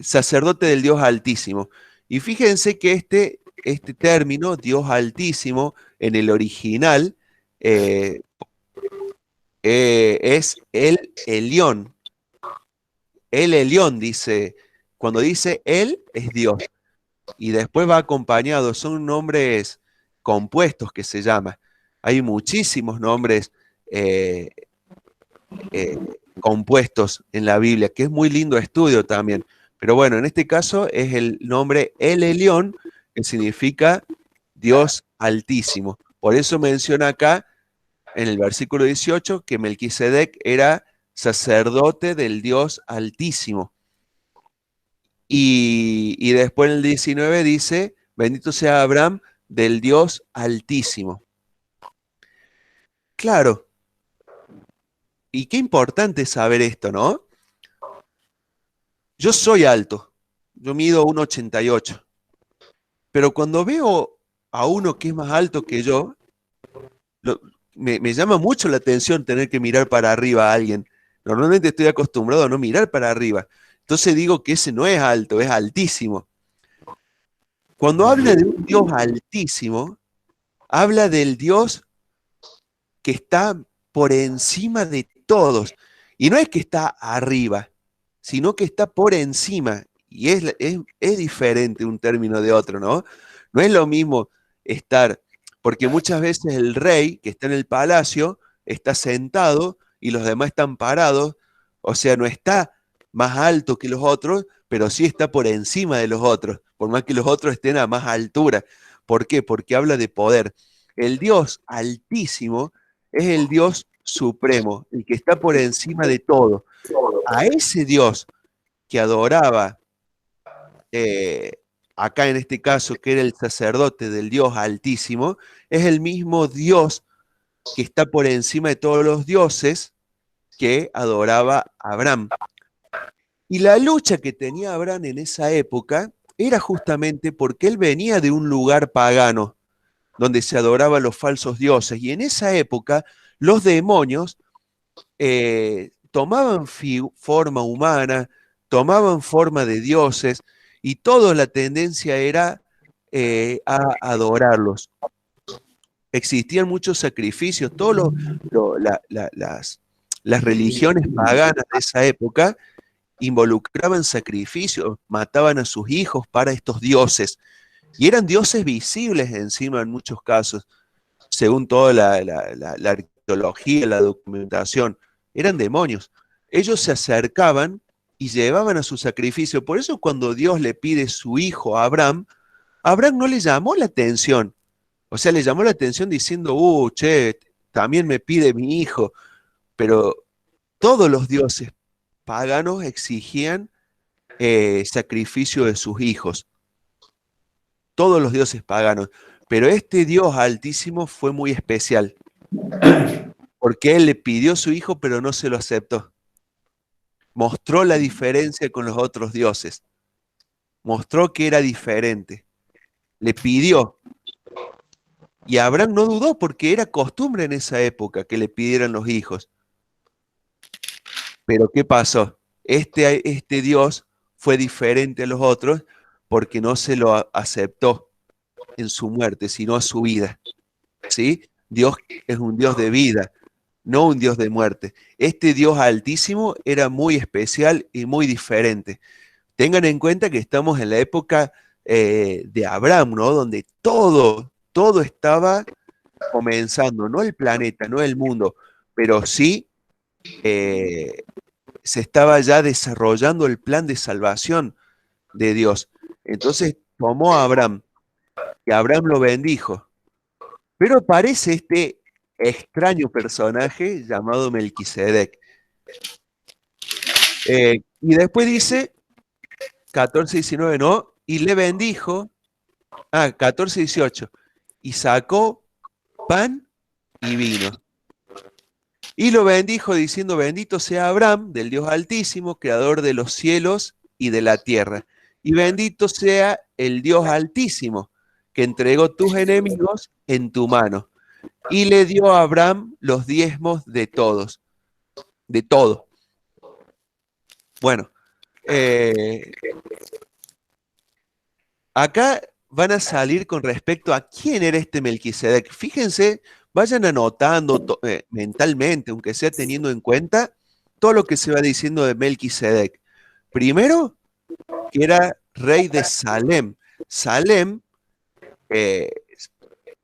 sacerdote del Dios Altísimo. Y fíjense que este término, Dios Altísimo, en el original, eh, es el Elión. El Elión dice, cuando dice Él, es Dios. Y después va acompañado, son nombres compuestos que se llama. Hay muchísimos nombres eh, eh, compuestos en la Biblia, que es muy lindo estudio también. Pero bueno, en este caso es el nombre El Elión, que significa Dios Altísimo. Por eso menciona acá, en el versículo 18, que Melquisedec era sacerdote del Dios Altísimo. Y después en el 19 dice, bendito sea Abraham del Dios Altísimo. Claro, y qué importante saber esto, ¿no? Yo soy alto, yo mido 1,88, pero cuando veo a uno que es más alto que yo, lo- me llama mucho la atención tener que mirar para arriba a alguien. Normalmente estoy acostumbrado a no mirar para arriba. Entonces digo que ese no es alto, es altísimo. Cuando habla de un Dios altísimo, habla del Dios que está por encima de todos. Y no es que está arriba, sino que está por encima. Y es diferente un término de otro, ¿no? No es lo mismo estar, porque muchas veces el rey que está en el palacio está sentado y los demás están parados, o sea, no está más alto que los otros, pero sí está por encima de los otros, por más que los otros estén a más altura. ¿Por qué? Porque habla de poder. El Dios altísimo es el Dios supremo, el que está por encima de todo. A ese Dios que adoraba, eh, acá en este caso, que era el sacerdote del Dios Altísimo, es el mismo Dios que está por encima de todos los dioses que adoraba Abraham. Y la lucha que tenía Abraham en esa época era justamente porque él venía de un lugar pagano, donde se adoraban los falsos dioses, y en esa época los demonios tomaban forma humana, tomaban forma de dioses, y toda la tendencia era a adorarlos. Existían muchos sacrificios, todas las religiones paganas de esa época involucraban sacrificios, mataban a sus hijos para estos dioses, y eran dioses visibles encima en muchos casos, según toda la arqueología, la documentación, eran demonios. Ellos se acercaban y llevaban a su sacrificio. Por eso cuando Dios le pide su hijo a Abraham, Abraham no le llamó la atención. O sea, le llamó la atención diciendo, che, también me pide mi hijo. Pero todos los dioses paganos exigían sacrificio de sus hijos. Todos los dioses paganos. Pero este Dios altísimo fue muy especial, porque él le pidió a su hijo, pero no se lo aceptó. Mostró la diferencia con los otros dioses. Mostró que era diferente. Le pidió. Y Abraham no dudó porque era costumbre en esa época que le pidieran los hijos. Pero ¿qué pasó? Este Dios fue diferente a los otros porque no se lo aceptó en su muerte, sino a su vida. ¿Sí? Dios es un Dios de vida, no un Dios de muerte. Este Dios altísimo era muy especial y muy diferente. Tengan en cuenta que estamos en la época de Abraham, ¿no? Donde todo estaba comenzando, no el planeta, no el mundo, pero sí eh, se estaba ya desarrollando el plan de salvación de Dios. Entonces tomó a Abraham y Abraham lo bendijo. Pero aparece este extraño personaje llamado Melquisedec. Y después dice, 14:19, ¿no? Y le bendijo, 14:18, y sacó pan y vino. Y lo bendijo diciendo, bendito sea Abraham, del Dios Altísimo, creador de los cielos y de la tierra. Y bendito sea el Dios Altísimo, que entregó tus enemigos en tu mano. Y le dio a Abraham los diezmos de todos, de todo. Bueno, Eh, Acá van a salir con respecto a quién era este Melquisedec. Fíjense, vayan anotando mentalmente, aunque sea teniendo en cuenta todo lo que se va diciendo de Melquisedec. Primero, que era rey de Salem. Salem eh,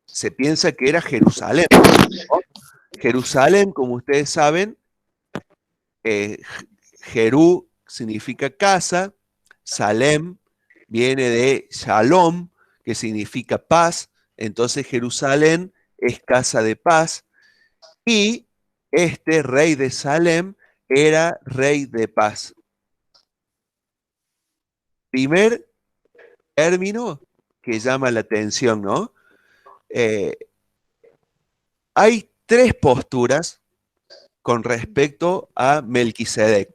se piensa que era Jerusalén, ¿no? Jerusalén, como ustedes saben, eh, Jerú significa casa, Salem viene de Shalom, que significa paz, entonces Jerusalén es casa de paz, y este rey de Salem era rey de paz. Primer término que llama la atención, ¿no? Eh, Hay tres posturas con respecto a Melquisedec.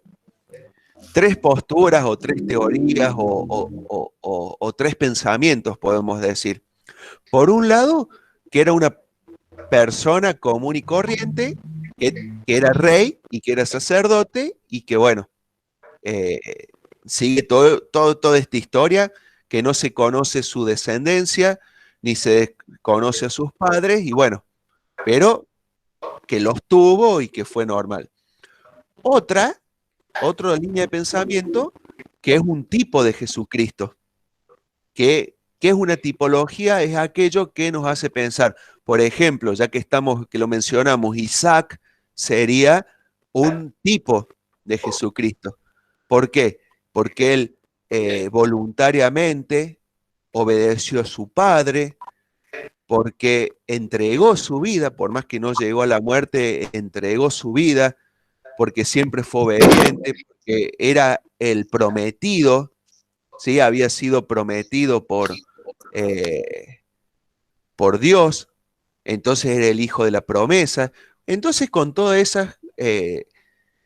Tres posturas o tres teorías o tres pensamientos, podemos decir. Por un lado, que era una persona común y corriente, que era rey y que era sacerdote y que, bueno, eh, sigue toda esta historia, que no se conoce su descendencia, ni se conoce a sus padres, y bueno, pero que los tuvo y que fue normal. Otra línea de pensamiento, que es un tipo de Jesucristo, que es una tipología, es aquello que nos hace pensar. Por ejemplo, ya que que lo mencionamos, Isaac sería un tipo de Jesucristo. ¿Por qué? Porque él voluntariamente obedeció a su padre, porque entregó su vida, por más que no llegó a la muerte, entregó su vida, porque siempre fue obediente, porque era el prometido, ¿sí? Había sido prometido eh, por Dios, entonces era el hijo de la promesa. Entonces, con todas esas,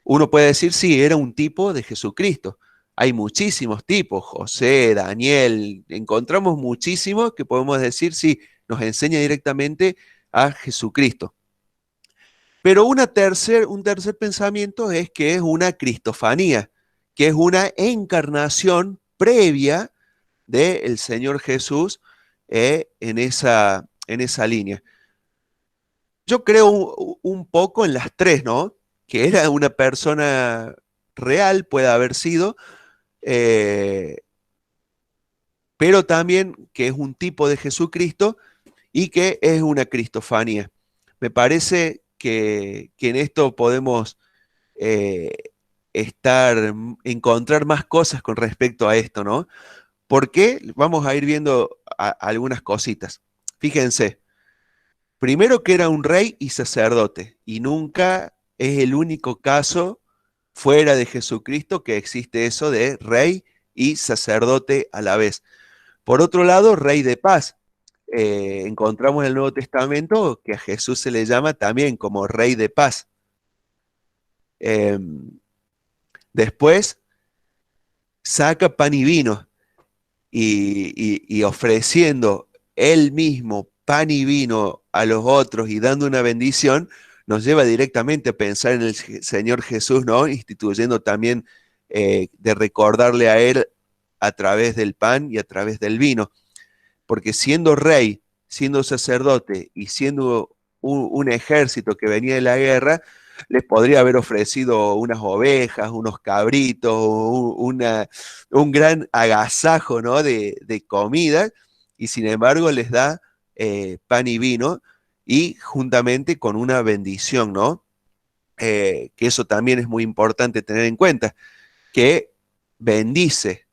uno puede decir, sí, era un tipo de Jesucristo. Hay muchísimos tipos, José, Daniel, encontramos muchísimos que podemos decir, sí, nos enseña directamente a Jesucristo. Pero un tercer pensamiento es que es una cristofanía, que es una encarnación previa del Señor Jesús en esa línea. Yo creo un poco en las tres, ¿no? Que era una persona real, puede haber sido, eh, pero también que es un tipo de Jesucristo y que es una cristofanía. Me parece que en esto podemos eh, encontrar más cosas con respecto a esto, ¿no? Porque vamos a ir viendo algunas cositas. Fíjense, primero que era un rey y sacerdote, y nunca es el único caso fuera de Jesucristo que existe eso de rey y sacerdote a la vez. Por otro lado, rey de paz. Encontramos en el Nuevo Testamento que a Jesús se le llama también como rey de paz. Eh, Después saca pan y vino y ofreciendo él mismo pan y vino a los otros y dando una bendición, nos lleva directamente a pensar en el Señor Jesús, ¿no? Instituyendo también de recordarle a Él a través del pan y a través del vino. Porque siendo rey, siendo sacerdote y siendo un ejército que venía de la guerra, les podría haber ofrecido unas ovejas, unos cabritos, un gran agasajo, ¿no? de comida, y sin embargo les da pan y vino, y juntamente con una bendición, ¿no? Que eso también es muy importante tener en cuenta, que bendice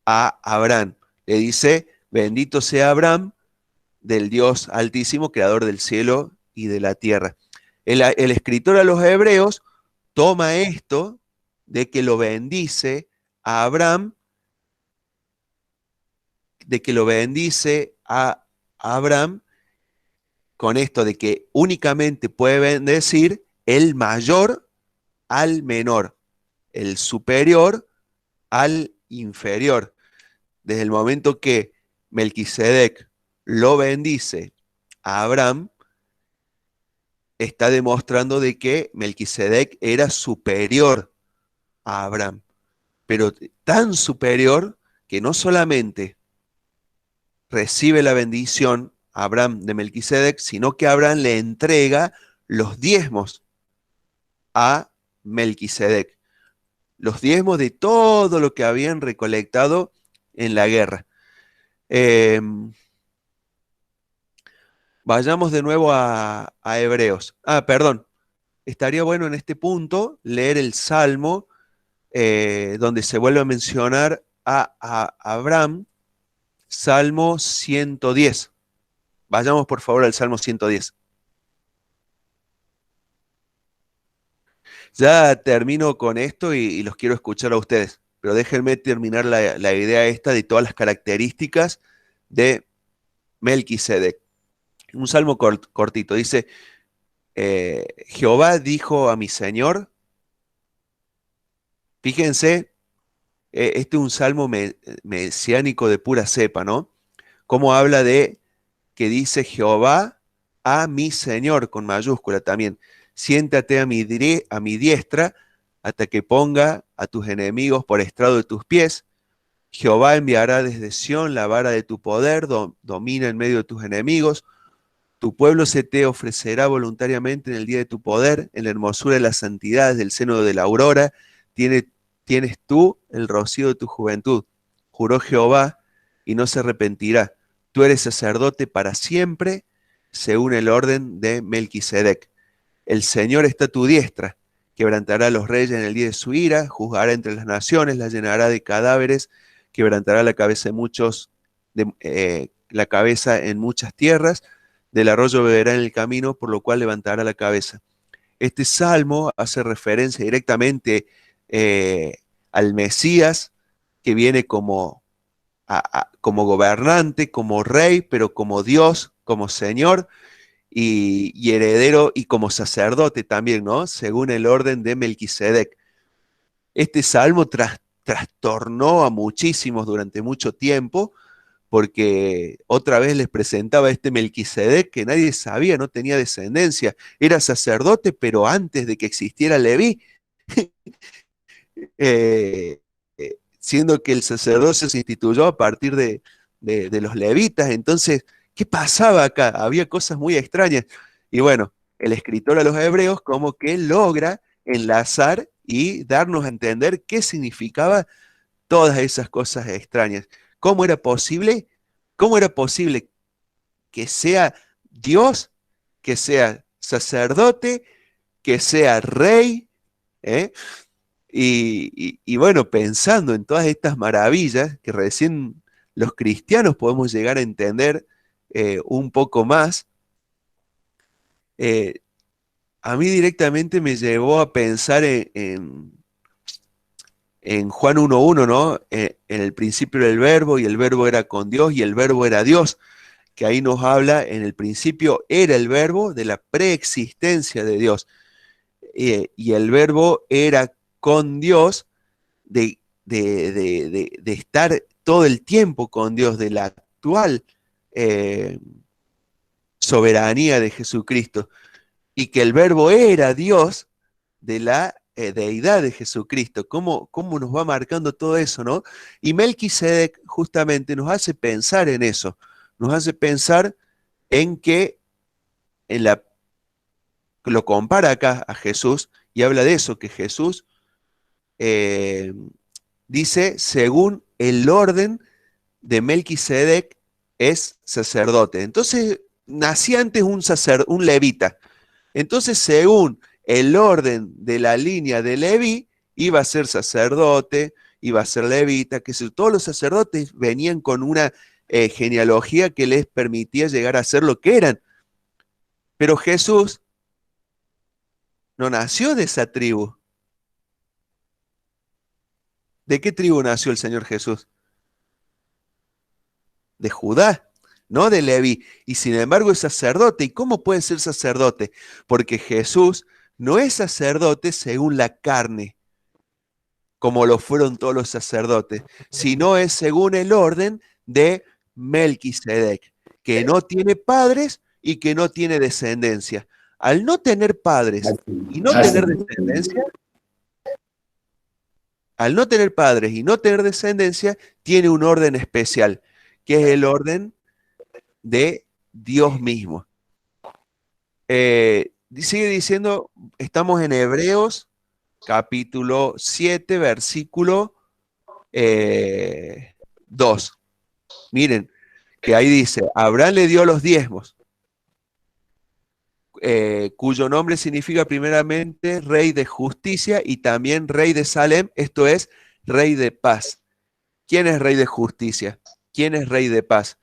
a Abraham. Le dice, bendito sea Abraham del Dios Altísimo, creador del cielo y de la tierra. El escritor a los hebreos toma esto de que lo bendice a Abraham, de que lo bendice a Abraham con esto de que únicamente puede bendecir el mayor al menor, el superior al inferior. Desde el momento que Melquisedec lo bendice a Abraham, está demostrando de que Melquisedec era superior a Abraham. pero tan superior que no solamente recibe la bendición Abraham de Melquisedec, sino que Abraham le entrega los diezmos a Melquisedec, los diezmos de todo lo que habían recolectado en la guerra. Vayamos de nuevo a Hebreos. Perdón, estaría bueno en este punto leer el Salmo donde se vuelve a mencionar a Abraham, Salmo 110. Vayamos por favor al Salmo 110. Ya termino con esto y los quiero escuchar a ustedes, pero déjenme terminar la idea esta de todas las características de Melquisedec. Un salmo cortito, dice, Jehová dijo a mi Señor, fíjense, este es un salmo mesiánico de pura cepa, ¿no? Cómo habla de que dice Jehová a mi Señor, con mayúscula también, siéntate a mi diestra hasta que ponga a tus enemigos por estrado de tus pies. Jehová enviará desde Sión la vara de tu poder, domina en medio de tus enemigos. Tu pueblo se te ofrecerá voluntariamente en el día de tu poder, en la hermosura de las santidades del seno de la aurora. Tienes tú el rocío de tu juventud. Juró Jehová y no se arrepentirá. Tú eres sacerdote para siempre, según el orden de Melquisedec. El Señor está a tu diestra, quebrantará a los reyes en el día de su ira, juzgará entre las naciones, la llenará de cadáveres, quebrantará la cabeza la cabeza en muchas tierras, del arroyo beberá en el camino, por lo cual levantará la cabeza. Este salmo hace referencia directamente al Mesías, que viene como gobernante, como rey, pero como Dios, como Señor, y heredero y como sacerdote también, ¿no? Según el orden de Melquisedec. Este salmo trastornó a muchísimos durante mucho tiempo, porque otra vez les presentaba este Melquisedec que nadie sabía, no tenía descendencia, era sacerdote, pero antes de que existiera Leví, siendo que el sacerdocio se instituyó a partir de los levitas. Entonces, ¿qué pasaba acá? Había cosas muy extrañas. Y bueno, el escritor a los hebreos como que logra enlazar y darnos a entender qué significaba todas esas cosas extrañas. ¿Cómo era posible? ¿Cómo era posible que sea Dios, que sea sacerdote, que sea rey? ¿eh? Y bueno, pensando en todas estas maravillas que recién los cristianos podemos llegar a entender un poco más, eh, a mí directamente me llevó a pensar en Juan 1.1, ¿no? En el principio era el verbo y el verbo era con Dios y el verbo era Dios, que ahí nos habla, en el principio era el verbo de la preexistencia de Dios, y el verbo era con Dios, de estar todo el tiempo con Dios, de la actual soberanía de Jesucristo, y que el verbo era Dios, de la deidad de Jesucristo. ¿Cómo nos va marcando todo eso, no? Y Melquisedec justamente nos hace pensar en eso, nos hace pensar en que lo compara acá a Jesús y habla de eso, que Jesús eh, dice, según el orden de Melquisedec es sacerdote. Entonces, nacía antes un levita. Entonces, según el orden de la línea de Leví, iba a ser sacerdote, iba a ser levita, que todos los sacerdotes venían con una genealogía que les permitía llegar a ser lo que eran. Pero Jesús no nació de esa tribu. ¿De qué tribu nació el Señor Jesús? De Judá, no de Leví. Y sin embargo es sacerdote. ¿Y cómo puede ser sacerdote? Porque Jesús no es sacerdote según la carne, como lo fueron todos los sacerdotes, sino es según el orden de Melquisedec, que no tiene padres y que no tiene descendencia. Al no tener padres y no tener descendencia, al no tener padres y no tener descendencia, tiene un orden especial, que es el orden de Dios mismo. Sigue diciendo, estamos en Hebreos, capítulo 7, versículo 2. Miren, que ahí dice, Abraham le dio los diezmos, cuyo nombre significa primeramente rey de justicia y también rey de Salem, esto es, rey de paz. ¿Quién es rey de justicia? ¿Quién es rey de paz?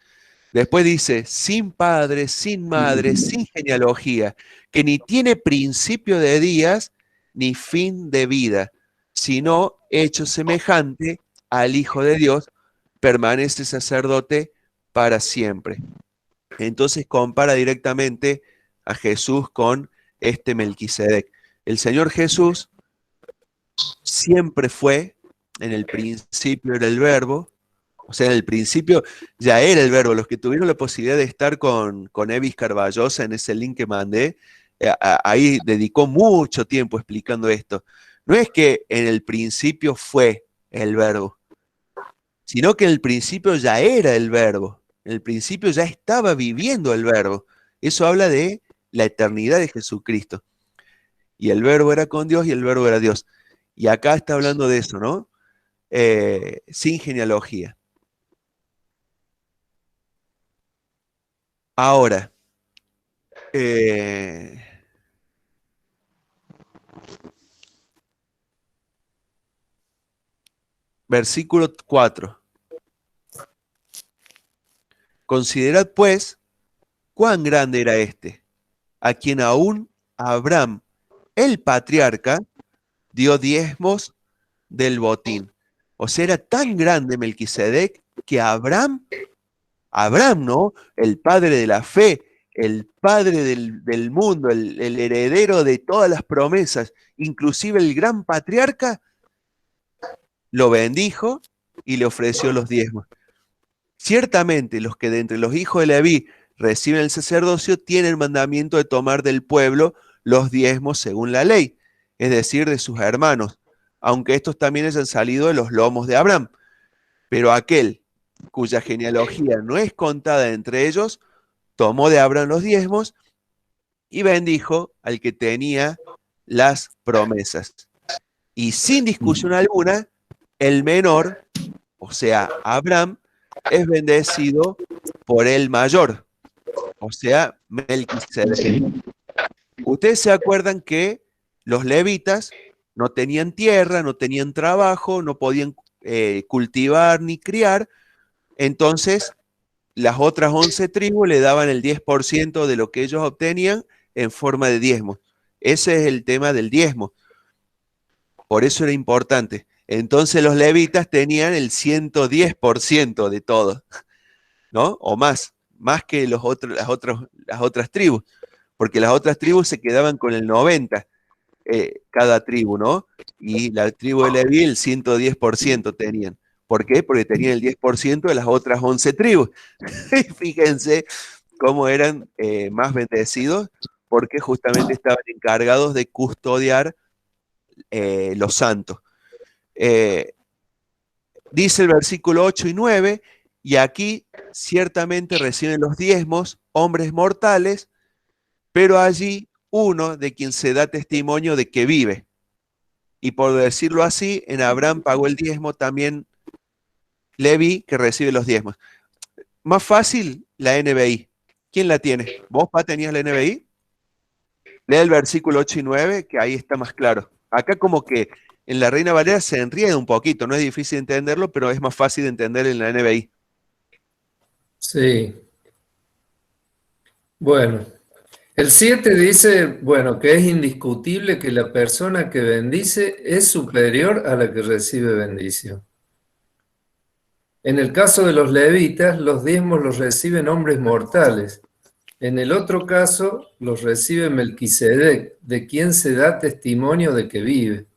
Después dice, sin padre, sin madre, sin genealogía, que ni tiene principio de días ni fin de vida, sino hecho semejante al Hijo de Dios, permanece sacerdote para siempre. Entonces compara directamente a Jesús con este Melquisedec. El Señor Jesús siempre fue, en el principio era el Verbo, o sea, en el principio ya era el Verbo. Los que tuvieron la posibilidad de estar con Evis Carballosa en ese link que mandé, ahí dedicó mucho tiempo explicando esto. No es que en el principio fue el Verbo, sino que en el principio ya era el Verbo. En el principio ya estaba viviendo el Verbo. Eso habla de la eternidad de Jesucristo. Y el Verbo era con Dios y el Verbo era Dios. Y acá está hablando de eso, ¿no? Sin genealogía. Ahora, versículo 4. Considerad pues cuán grande era este, a quien aún Abraham, el patriarca, dio diezmos del botín. O sea, era tan grande Melquisedec que Abraham, ¿no? El padre de la fe, el padre del mundo, el heredero de todas las promesas, inclusive el gran patriarca, lo bendijo y le ofreció los diezmos. Ciertamente los que de entre los hijos de Leví reciben el sacerdocio tienen el mandamiento de tomar del pueblo los diezmos según la ley, es decir, de sus hermanos, aunque estos también hayan salido de los lomos de Abraham. Pero aquel cuya genealogía no es contada entre ellos, tomó de Abraham los diezmos y bendijo al que tenía las promesas. Y sin discusión alguna, el menor, o sea, Abraham, es bendecido por el mayor, o sea, Melquisedec. Ustedes se acuerdan que los levitas no tenían tierra, no tenían trabajo, no podían cultivar ni criar, entonces las otras 11 tribus le daban el 10% de lo que ellos obtenían en forma de diezmo. Ese es el tema del diezmo. Por eso era importante. Entonces los levitas tenían el 110% de todo, ¿no? O más que las otras tribus, porque las otras tribus se quedaban con el 90%, cada tribu, ¿no? Y la tribu de Leví el 110% tenían. ¿Por qué? Porque tenían el 10% de las otras 11 tribus. Fíjense cómo eran más bendecidos, porque justamente estaban encargados de custodiar los santos. Dice el versículo 8 y 9, y aquí ciertamente reciben los diezmos hombres mortales, pero allí uno de quien se da testimonio de que vive. Y por decirlo así, en Abraham pagó el diezmo también Leví, que recibe los diezmos. Más fácil, la NBI. ¿Quién la tiene? ¿Vos, Pa, tenías la NBI? Lea el versículo 8 y 9, que ahí está más claro. Acá como que en la Reina Valera se enrieda un poquito, no es difícil entenderlo, pero es más fácil de entender en la NBI. Sí. Bueno, el 7 dice, bueno, que es indiscutible que la persona que bendice es superior a la que recibe bendición. En el caso de los levitas, los diezmos los reciben hombres mortales. En el otro caso, los recibe Melquisedec, de quien se da testimonio de que vive.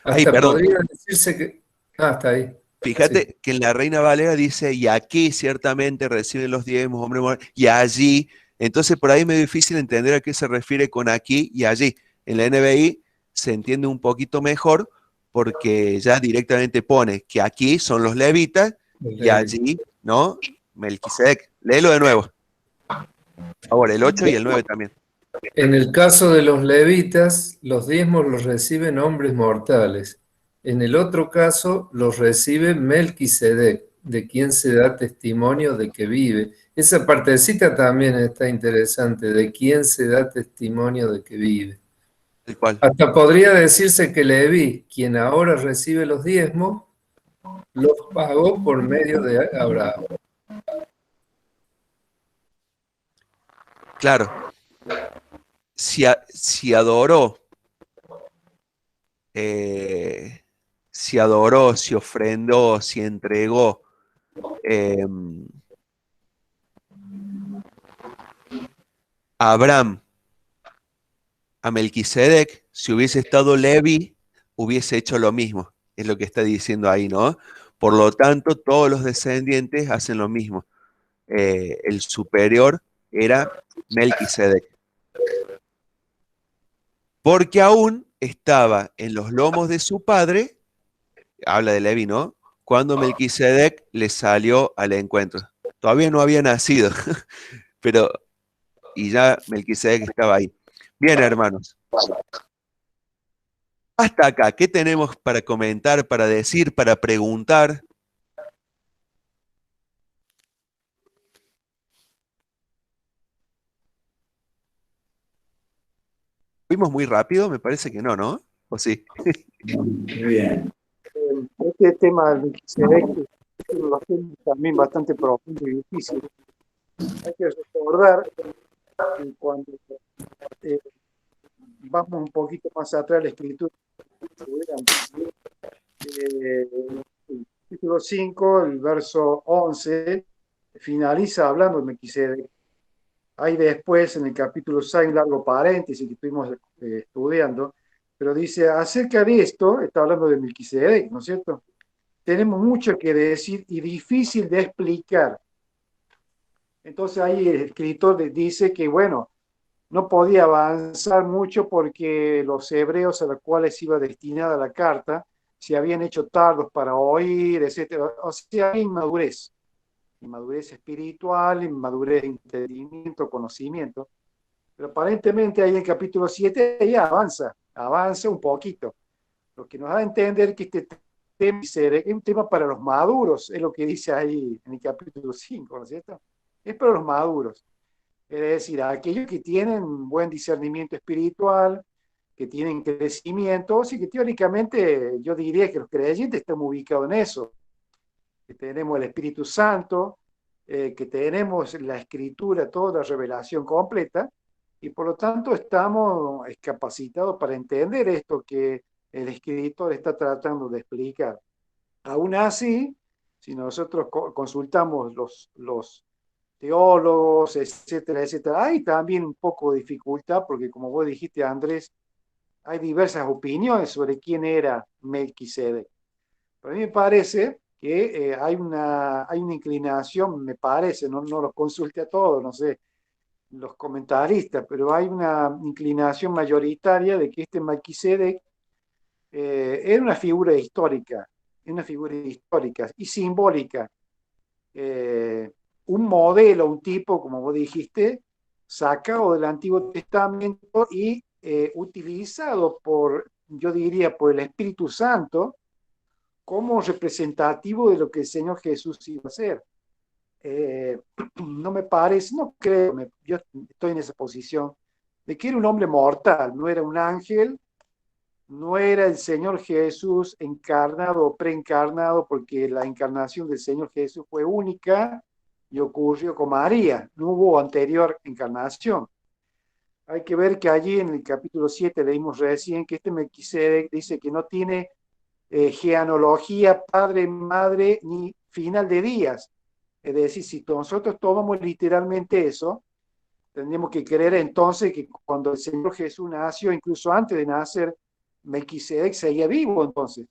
Ay, Hasta perdón. podría decirse que... Ah, está ahí. Fíjate Sí. que en la Reina Valera dice, y aquí ciertamente reciben los diezmos, hombre, y allí. Entonces por ahí es medio difícil entender a qué se refiere con aquí y allí. En la NBI se entiende un poquito mejor porque ya directamente pone que aquí son los levitas y allí, ¿no? Melquisedec. Léelo de nuevo. Por favor, el 8 y el 9 también. En el caso de los levitas, los diezmos los reciben hombres mortales. En el otro caso, los recibe Melquisedec, de quien se da testimonio de que vive. Esa partecita también está interesante, de quien se da testimonio de que vive. El cual. Hasta podría decirse que Leví, quien ahora recibe los diezmos, los pagó por medio de Abraham. Claro. Si adoró, si ofrendó, si entregó, Abraham a Melquisedec, si hubiese estado Levi, hubiese hecho lo mismo, es lo que está diciendo ahí, ¿no? Por lo tanto, todos los descendientes hacen lo mismo. El superior era Melquisedec. Porque aún estaba en los lomos de su padre, habla de Levi, ¿no? Cuando Melquisedec le salió al encuentro. Todavía no había nacido, pero y ya Melquisedec estaba ahí. Bien, hermanos. Hasta acá, ¿qué tenemos para comentar, para decir, para preguntar? ¿Fuimos muy rápido? Me parece que no, ¿no? ¿O sí? Muy bien. Este tema del Melquisedec es uno de los temas también bastante profundo y difícil. Hay que recordar que cuando vamos un poquito más atrás de la escritura, el capítulo 5, el verso 11, finaliza hablando de Melquisedec. Hay después en el capítulo 6 un largo paréntesis que estuvimos estudiando, pero dice, acerca de esto, está hablando de Melquisedec, ¿no es cierto? Tenemos mucho que decir y difícil de explicar. Entonces ahí el escritor dice que, bueno, no podía avanzar mucho porque los hebreos a los cuales iba destinada la carta se habían hecho tardos para oír, etcétera. O sea, inmadurez espiritual, inmadurez de entendimiento, conocimiento. Pero aparentemente ahí en el capítulo 7 ya avanza un poquito. Lo que nos da a entender que este tema es un tema para los maduros, es lo que dice ahí en el capítulo 5, ¿no es cierto? Es para los maduros. Es decir, aquellos que tienen buen discernimiento espiritual, que tienen crecimientos y que teóricamente yo diría que los creyentes estamos ubicados en eso, que tenemos el Espíritu Santo, que tenemos la escritura, toda la revelación completa, y por lo tanto estamos capacitados para entender esto que el escritor está tratando de explicar. Aún así, si nosotros consultamos los teólogos, etcétera, etcétera, hay también un poco de dificultad, porque como vos dijiste, Andrés, hay diversas opiniones sobre quién era Melquisedec. Pero a mí me parece que hay una inclinación, me parece, no los consulte a todos, no sé, los comentaristas, pero hay una inclinación mayoritaria de que este Melquisedec era una figura histórica y simbólica. Un modelo, un tipo, como vos dijiste, sacado del Antiguo Testamento y utilizado yo diría, por el Espíritu Santo como representativo de lo que el Señor Jesús iba a hacer. No me parece, no creo, yo estoy en esa posición, de que era un hombre mortal, no era un ángel, no era el Señor Jesús encarnado o preencarnado, porque la encarnación del Señor Jesús fue única y ocurrió con María, no hubo anterior encarnación. Hay que ver que allí en el capítulo 7 leímos recién que este Melquisedec dice que no tiene genealogía, padre, madre, ni final de días. Es decir, si nosotros tomamos literalmente eso, tendríamos que creer entonces que cuando el Señor Jesús nació, incluso antes de nacer, Melquisedec seguía vivo entonces.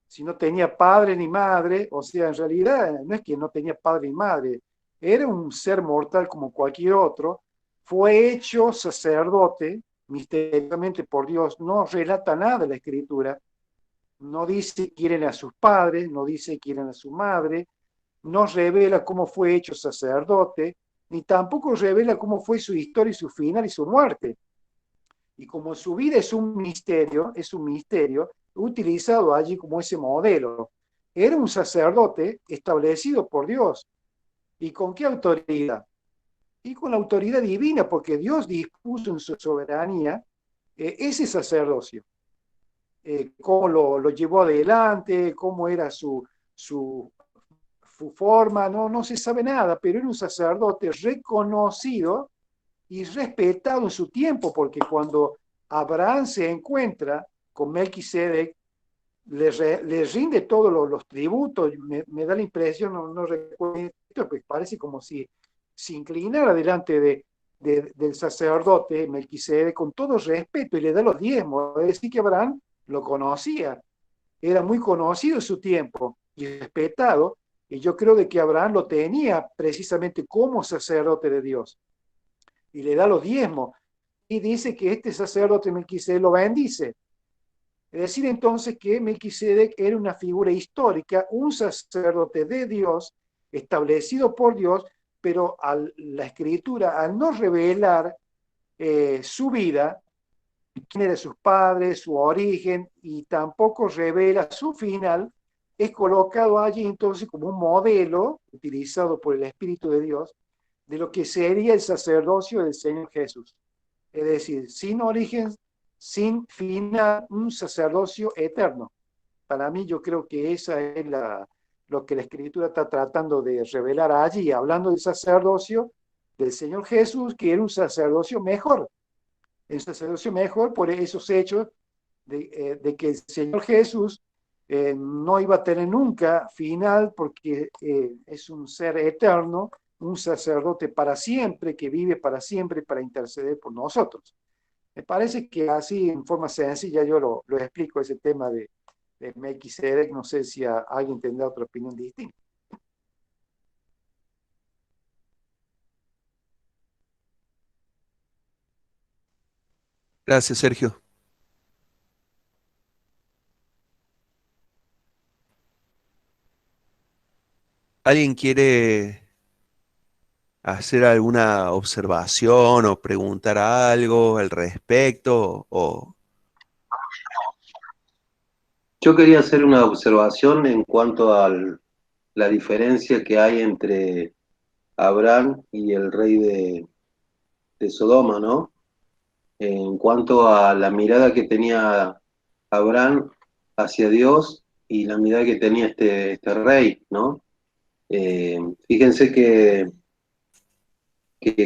Si no tenía padre ni madre, o sea, en realidad no es que no tenía padre ni madre, era un ser mortal como cualquier otro, fue hecho sacerdote misteriosamente por Dios, no relata nada de la Escritura, no dice quién era sus padres, no dice quién era su madre, no revela cómo fue hecho sacerdote, ni tampoco revela cómo fue su historia y su final y su muerte. Y como su vida es un misterio utilizado allí como ese modelo. Era un sacerdote establecido por Dios. ¿Y con qué autoridad? Y con la autoridad divina, porque Dios dispuso en su soberanía ese sacerdocio. Cómo lo llevó adelante, cómo era su forma, no se sabe nada, pero era un sacerdote reconocido y respetado en su tiempo, porque cuando Abraham se encuentra con Melquisedec, le rinde todos los tributos, me da la impresión, no recuerdo, pues parece como si se inclinara delante del sacerdote Melquisedec con todo respeto y le da los diezmos, es decir que Abraham lo conocía, era muy conocido en su tiempo y respetado, y yo creo de que Abraham lo tenía precisamente como sacerdote de Dios y le da los diezmos. Y dice que este sacerdote Melquisedec lo bendice. Es decir, entonces que Melquisedec era una figura histórica, un sacerdote de Dios, establecido por Dios, pero la escritura, al no revelar su vida, quién eran sus padres, su origen, y tampoco revela su final, es colocado allí entonces como un modelo utilizado por el Espíritu de Dios de lo que sería el sacerdocio del Señor Jesús. Es decir, sin origen, sin final, un sacerdocio eterno. Para mí yo creo que esa es lo que la Escritura está tratando de revelar allí, hablando del sacerdocio del Señor Jesús, que era un sacerdocio mejor, un sacerdocio mejor por esos hechos de que el Señor Jesús no iba a tener nunca final porque es un ser eterno, un sacerdote para siempre, que vive para siempre para interceder por nosotros. Me parece que así, en forma sencilla, yo lo explico ese tema de Melquisedec. No sé si alguien tendrá otra opinión distinta. Gracias, Sergio. ¿Alguien quiere hacer alguna observación o preguntar algo al respecto? Yo quería hacer una observación en cuanto a la diferencia que hay entre Abraham y el rey de Sodoma, ¿no? En cuanto a la mirada que tenía Abraham hacia Dios y la mirada que tenía este rey, ¿no? Fíjense que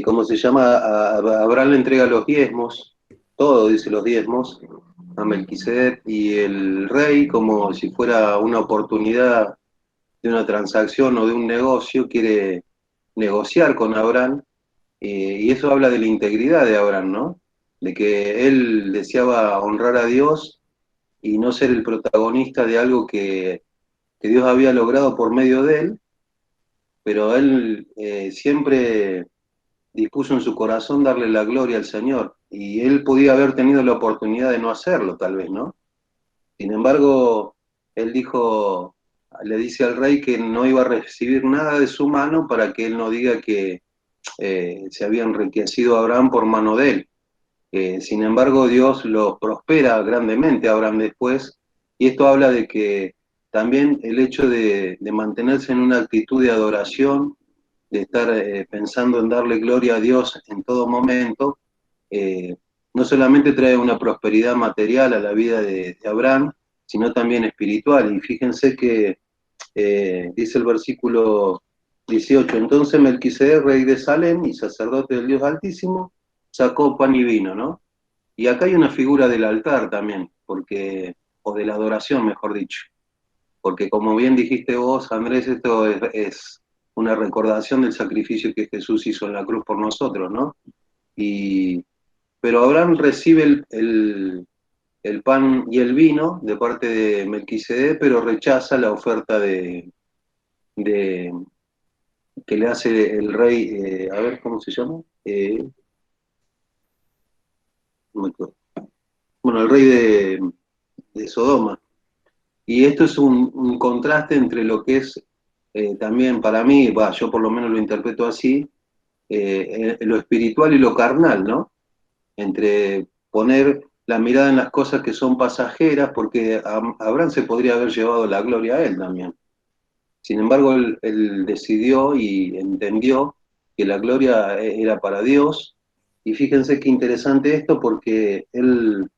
¿cómo se llama? A Abraham le entrega los diezmos, todo dice los diezmos, a Melquisedec, y el rey, como si fuera una oportunidad de una transacción o de un negocio, quiere negociar con Abraham, y eso habla de la integridad de Abraham, ¿no? De que él deseaba honrar a Dios y no ser el protagonista de algo que Dios había logrado por medio de él, pero él siempre dispuso en su corazón darle la gloria al Señor, y él podía haber tenido la oportunidad de no hacerlo, tal vez, ¿no? Sin embargo, él dijo, le dice al rey que no iba a recibir nada de su mano para que él no diga que se había enriquecido Abraham por mano de él. Sin embargo, Dios lo prospera grandemente a Abraham después, y esto habla de que también el hecho de mantenerse en una actitud de adoración, de estar pensando en darle gloria a Dios en todo momento, eh, no solamente trae una prosperidad material a la vida de Abraham, sino también espiritual. Y fíjense que dice el versículo 18, entonces Melquisedec, rey de Salem y sacerdote del Dios Altísimo, sacó pan y vino, ¿no? Y acá hay una figura del altar también, porque, o de la adoración, mejor dicho, porque como bien dijiste vos, Andrés, esto es una recordación del sacrificio que Jesús hizo en la cruz por nosotros, ¿no? Pero Abraham recibe el pan y el vino de parte de Melquisedec, pero rechaza la oferta de que le hace el rey, a ver, ¿cómo se llama? No me acuerdo. Bueno, el rey de Sodoma. Y esto es un contraste entre lo que es también para mí, yo por lo menos lo interpreto así, lo espiritual y lo carnal, ¿no? Entre poner la mirada en las cosas que son pasajeras, porque Abraham se podría haber llevado la gloria a él también. Sin embargo, él decidió y entendió que la gloria era para Dios. Y fíjense qué interesante esto, porque él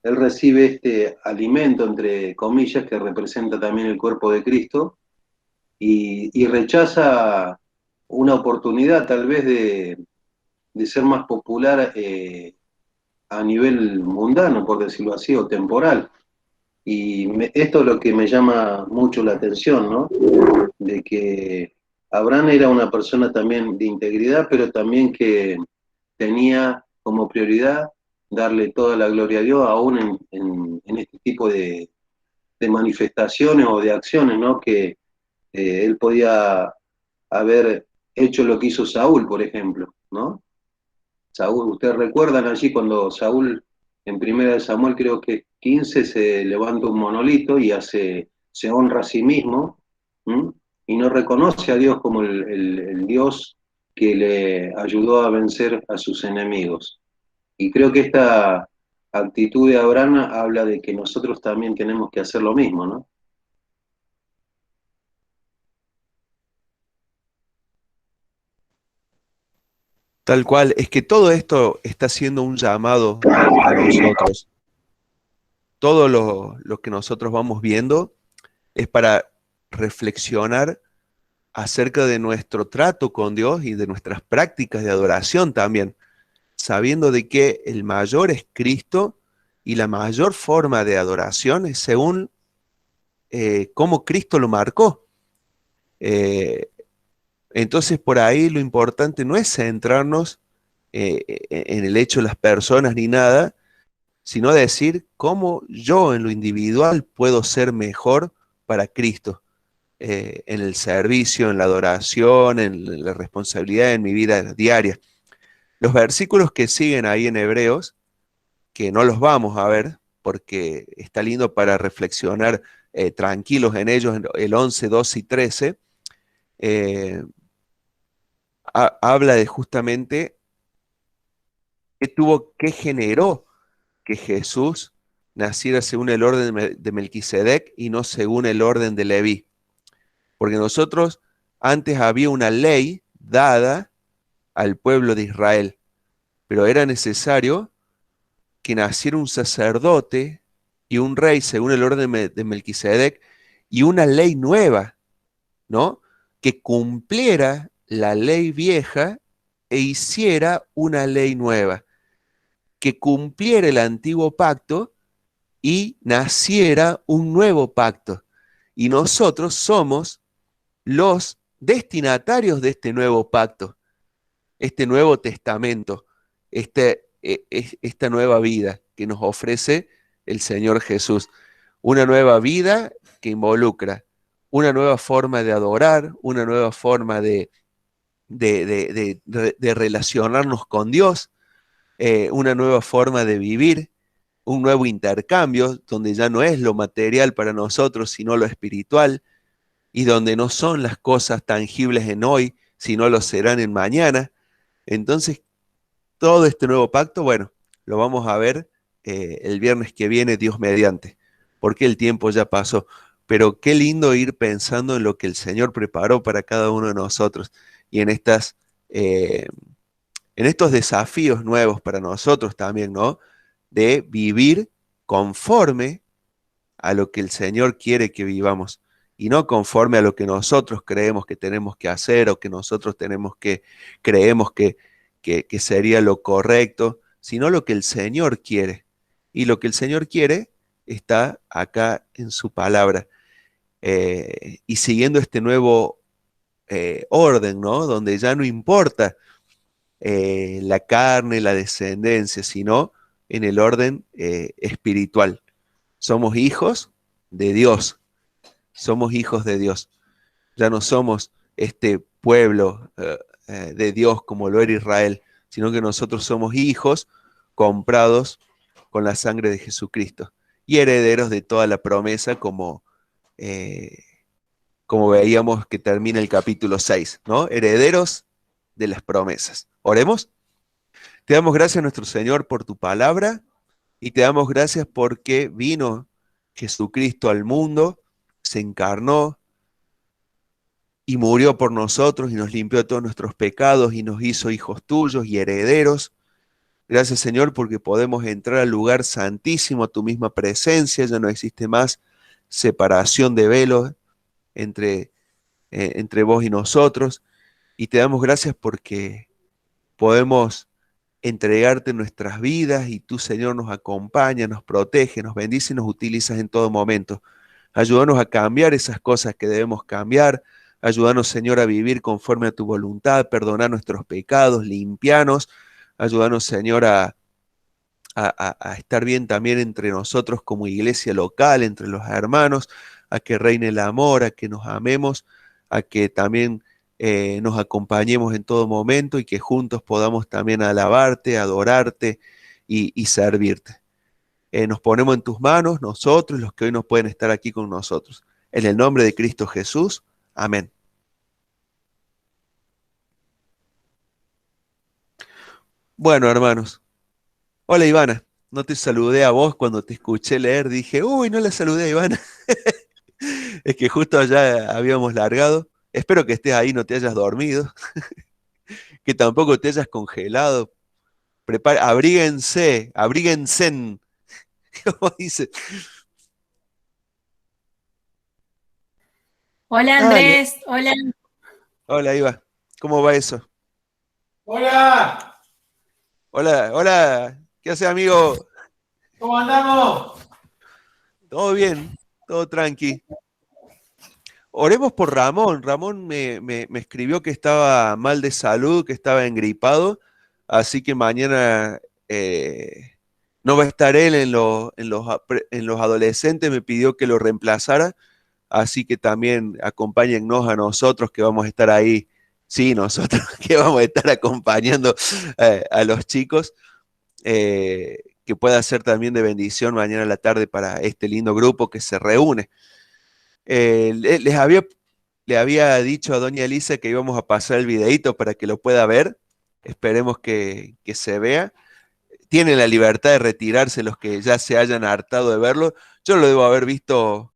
recibe este alimento, entre comillas, que representa también el cuerpo de Cristo, y rechaza una oportunidad tal vez de ser más popular a nivel mundano, por decirlo así, o temporal. Y esto es lo que me llama mucho la atención, ¿no? De que Abraham era una persona también de integridad, pero también que tenía como prioridad darle toda la gloria a Dios, aún en este tipo de manifestaciones o de acciones, ¿no? Que él podía haber hecho lo que hizo Saúl, por ejemplo, ¿no? Saúl, ustedes recuerdan allí cuando Saúl, en Primera de Samuel creo que 15, se levanta un monolito y se honra a sí mismo, ¿m? Y no reconoce a Dios como el Dios que le ayudó a vencer a sus enemigos. Y creo que esta actitud de Abraham habla de que nosotros también tenemos que hacer lo mismo, ¿no? Tal cual, es que todo esto está siendo un llamado a nosotros. Todo lo que nosotros vamos viendo es para reflexionar acerca de nuestro trato con Dios y de nuestras prácticas de adoración también, sabiendo de que el mayor es Cristo y la mayor forma de adoración es según cómo Cristo lo marcó. Eh, entonces por ahí lo importante no es centrarnos en el hecho de las personas ni nada, sino decir cómo yo en lo individual puedo ser mejor para Cristo, en el servicio, en la adoración, en la responsabilidad en mi vida diaria. Los versículos que siguen ahí en Hebreos, que no los vamos a ver porque está lindo para reflexionar tranquilos en ellos, el 11, 12 y 13, eh, habla de justamente qué generó que Jesús naciera según el orden de Melquisedec y no según el orden de Leví. Porque nosotros, antes había una ley dada al pueblo de Israel, pero era necesario que naciera un sacerdote y un rey según el orden de Melquisedec y una ley nueva, ¿no? Que cumpliera la ley vieja e hiciera una ley nueva, que cumpliera el antiguo pacto y naciera un nuevo pacto. Y nosotros somos los destinatarios de este nuevo pacto, este nuevo testamento, esta nueva vida que nos ofrece el Señor Jesús. Una nueva vida que involucra una nueva forma de adorar, una nueva forma de relacionarnos con Dios, una nueva forma de vivir, un nuevo intercambio, donde ya no es lo material para nosotros, sino lo espiritual, y donde no son las cosas tangibles en hoy, sino lo serán en mañana. Entonces, todo este nuevo pacto, bueno, lo vamos a ver el viernes que viene, Dios mediante, porque el tiempo ya pasó. Pero qué lindo ir pensando en lo que el Señor preparó para cada uno de nosotros y en estos desafíos nuevos para nosotros también, ¿no? De vivir conforme a lo que el Señor quiere que vivamos y no conforme a lo que nosotros creemos que tenemos que hacer o que nosotros creemos que sería lo correcto, sino lo que el Señor quiere. Y lo que el Señor quiere está acá en su palabra. Y siguiendo este nuevo orden, ¿no? Donde ya no importa la carne, la descendencia, sino en el orden espiritual. Somos hijos de Dios, somos hijos de Dios. Ya no somos este pueblo de Dios como lo era Israel, sino que nosotros somos hijos comprados con la sangre de Jesucristo. y herederos de toda la promesa, como veíamos que termina el capítulo 6, ¿no? Herederos de las promesas. Oremos. Te damos gracias, nuestro Señor, por tu palabra, y te damos gracias porque vino Jesucristo al mundo, se encarnó y murió por nosotros y nos limpió de todos nuestros pecados y nos hizo hijos tuyos y herederos. Gracias, Señor, porque podemos entrar al lugar santísimo, a tu misma presencia. Ya no existe más separación de velos entre vos y nosotros. Y te damos gracias porque podemos entregarte nuestras vidas y tú, Señor, nos acompaña, nos protege, nos bendice y nos utilizas en todo momento. Ayúdanos a cambiar esas cosas que debemos cambiar. Ayúdanos, Señor, a vivir conforme a tu voluntad, perdonar nuestros pecados, limpianos. Ayúdanos, Señor, a estar bien también entre nosotros como iglesia local, entre los hermanos, a que reine el amor, a que nos amemos, a que también nos acompañemos en todo momento y que juntos podamos también alabarte, adorarte y servirte. Nos ponemos en tus manos, nosotros, los que hoy no pueden estar aquí con nosotros. En el nombre de Cristo Jesús. Amén. Bueno, hermanos. Hola, Ivana. No te saludé a vos cuando te escuché leer. Dije, uy, no la saludé a Ivana. Es que justo allá habíamos largado. Espero que estés ahí, no te hayas dormido. Que tampoco te hayas congelado. Abríguense, abríguense. ¿Cómo dice? Hola Ah, Andrés, hola. hola, Iva. ¿Cómo va eso? ¡Hola! Hola, hola. ¿Qué haces, amigo? ¿Cómo andamos? Todo bien, todo tranqui. Oremos por Ramón. Ramón me escribió que estaba mal de salud, que estaba engripado, así que mañana no va a estar él en los adolescentes, me pidió que lo reemplazara, así que también acompáñennos a nosotros que vamos a estar ahí, sí, nosotros que vamos a estar acompañando a los chicos, que pueda ser también de bendición mañana a la tarde para este lindo grupo que se reúne. Le había dicho a doña Elisa que íbamos a pasar el videíto para que lo pueda ver. Esperemos que se vea. Tienen la libertad de retirarse los que ya se hayan hartado de verlo. Yo lo debo haber visto